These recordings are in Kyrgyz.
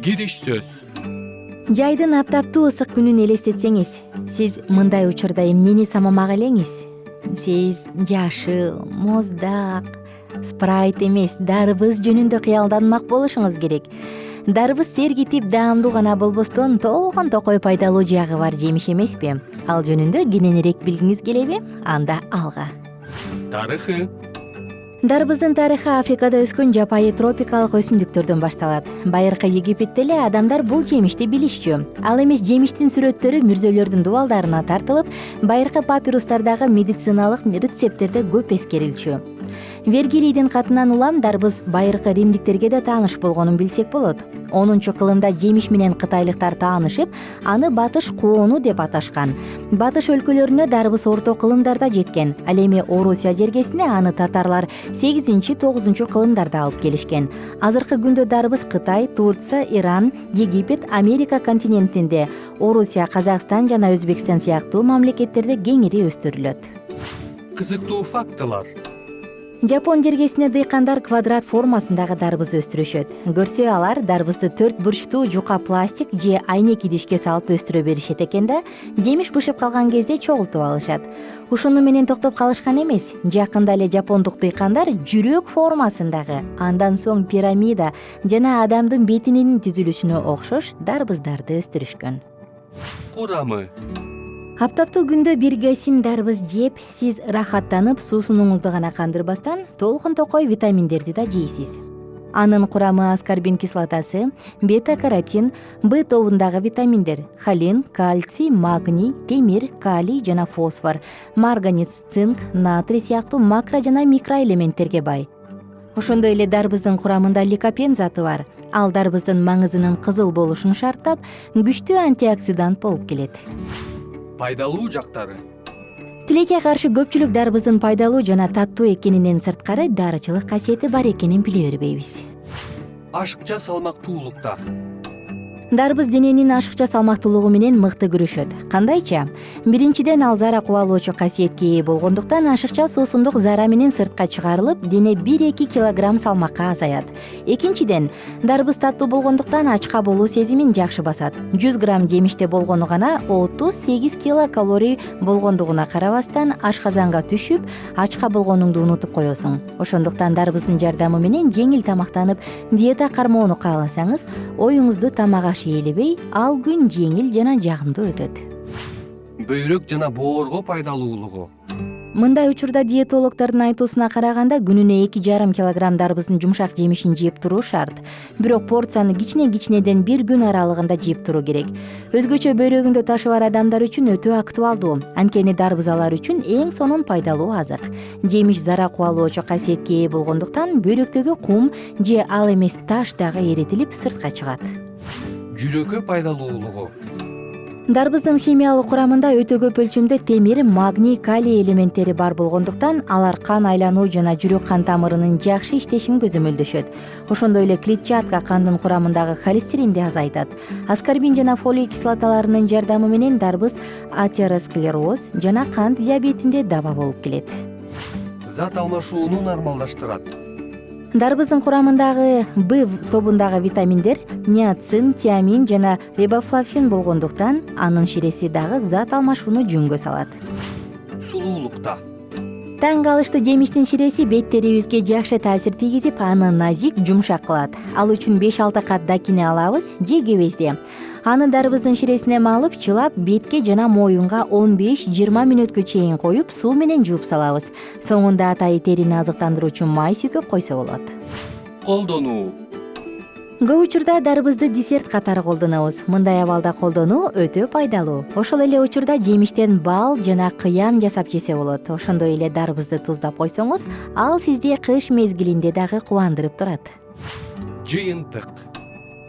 кириш сөз. Жайдын аптаптуу ысык күнүн элестетсеңиз, сиз мындай учурда эмнени самамак элеңиз? Сиз жашыл, моздак, спрайт эмес, дарбыз жөнүндө кыялданмак болушуңуз керек. Дарбыз сергитип даамдуу гана болбостон толгон токой пайдалуу жагы бар жемиш эмеспи? Ал жөнүндө кененирээк билгиңиз келеби? Анда алга. Тарыхы. Дарбыздын тарыхы Африкада өскөн жапайы тропикалык өсүмдүктөрдөн башталат. Байыркы Египетте эле адамдар бул жемишти билишчү. Ал эмес жемиштин сүрөттөрү мүрзөлөрдүн дубалдарына тартылып, байыркы папирустардагы медициналык рецепттерде көп эскерилчү. Вергилийдин катынан улам дарбыз байыркы римдиктерге да тааныш болгонун билсек болот. 10-кылымда жемиш менен кытайлыктар таанышып, аны батыш коону деп аташкан. Батыш өлкөлөрүнө дарбыз орто кылымдарда жеткен. Ал эми Орусия жергесине аны татарлар 8-9 кылымдарда алып келишкен. Азыркы күндө дарбыз Кытай, Турция, Иран, Египет, Америка континентинде, Орусия, Казакстан жана Өзбекстан сыяктуу мамлекеттерде кеңири өстүрүлөт. Кызыктуу фактылар. Жапон жергесине дыйкандар квадрат формасындагы дарбыз өстүрүшөт. Көрсө алар дарбызды 4 бурчтуу жука пластик же айнек идишке салып өстүрө беришет экен да, жемиш бышып калган кезде чогултуп алышат. Ушуну менен токтоп калышкан эмес. Жакында эле жапондук дыйкандар жүрөк формасындагы, андан соң пирамида жана адамдын бетинин түзүлүшүнө окшош дарбыздарды өстүрүшкөн. Курамы. Аптаптуу күндө бир кесим дарбыз жеп, сиз рахаттанып, суусунуңузду гана кандырбастан, толкун токой витаминдерди да жейсиз. Анын курамы аскорбин кислотасы, бета-каротин, Б тобундагы витаминдер, холин, кальций, магний, темир, калий жана фосфор, марганец, цинк, натрий сыяктуу макро жана микроэлементтерге бай. Ошондой эле дарбыздын курамында ликопен заты бар. Ал дарбыздын маңызынын кызыл болушун шарттап, күчтүү антиоксидант болуп келет. Пайдалуу жактары. Тилекке каршы көпчүлүк дарбыздын пайдалуу жана таттуу экенинен сырткары дарычылык касиети бар экенин биле бербейбиз. Ашыкча салмактуулукта. Дарбыз дененин ашыкча салмактуулугу менен мыкты күрөшөт. Кандайча? Биринчиден, ал зара кубалоочу касиетке ээ болгондуктан ашыкча суусундук зара менен сыртка чыгарылып, дене 1-2 килограмм салмакка азаят. Экинчиден, дарбыз таттуу болгондуктан ачка болуу сезимин жакшы басат. 100 грамм жемиште болгону гана 38 килокалорий болгондугуна карабастан ашказанга түшүп, ачка болгонуңду унутуп коесуң. Ошондуктан дарбыздын жардамы менен жеңил тамактанып, диета кармоону кааласаңыз, оюңузду тамак ээлебей, ал күн жеңил жана жагымдуу өтөт. Бөйрөк жана боорго пайдалуулугу. Мындай учурда диетологдордун айтуусуна караганда күнүнө 2,5 килограмм дарбыздын жумшак жемишин жеп туруу шарт. Бирок порцияны кичине-кичинеден бир күн аралыгында жеп туруу керек. Өзгөчө бөйрөгүндө ташы бар адамдар үчүн өтө актуалдуу. Анткени дарбыз алар үчүн эң сонун пайдалуу азык. Жемиш зара кубалоочу касиетке ээ болгондуктан бөйрөктөгү кум же ал эмес таш дагы эритилип сыртка чыгат. Жүрөккө пайдалуулугу. Дарбыздын химиялык курамында өтө көп өлчөмдө темир, магний, калий элементтери бар болгондуктан алар кан айлануу жана жүрөк кан тамырынын жакшы иштешин көзөмөлдөшөт. Ошондой эле клетчатка кандын курамындагы холестеринди азайтат. Аскорбин жана фолий кислоталарынын жардамы менен дарбыз атеросклероз жана кант диабетинде даба болуп келет. Зат алмашууну нормалдаштырат. Дарбыздын курамындагы Б тобундагы витаминдер ниацин, тиамин жана рибофлавин болгондуктан анын ширеси дагы зат алмашууну жөнгө салат. Сулуулукта. Таң калыштуу жемиштин ширеси бет терибизге жакшы таасир тийгизип, аны назик, жумшак кылат. Ал үчүн 5-6 кат дакине алабыз же кебезде. Аны дарбыздын ширесине малып, чылап, бетке жана моюнга 15-20 мүнөткө чейин коюп, суу менен жууп салабыз. Соңунда атайы терини азыктандыруучу май сүйкөп койсо болот. Колдонуу. Көп учурда дарбызды десерт катары колдонобуз. Мындай абалда колдонуу өтө пайдалуу. Ошол эле учурда жемиштен бал жана кыям жасап жесе болот. Ошондой эле дарбызды туздап койсоңуз, ал сизди кыш мезгилинде дагы кубандырып турат. Жыйынтык.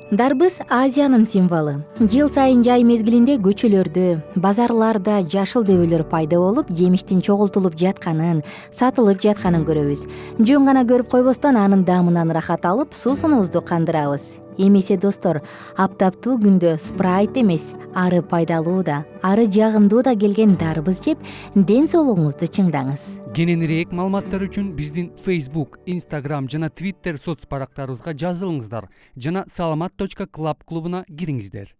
Дарбыз Азиянын символу. Жыл сайын жай мезгилинде көчөлөрдө, базарларда жашыл дөбөлөр пайда болуп, жемиштин чогултулуп жатканын, сатылып жатканын көрөбүз. Жөн гана көрүп койбостон анын даамынан рахат алып, суусунубузду кандырабыз. эмесе достор, аптаптуу күндө спрайт эмес, ары пайдалуу да, ары жагымдуу да келген дарбыз жеп, ден соолугуңузду чыңдаңыз. Кененирээк маалыматтар үчүн биздин Facebook, Instagram жана Twitter соц барактарыбызга жазылыңыздар жана salamat.club клубуна кириңиздер.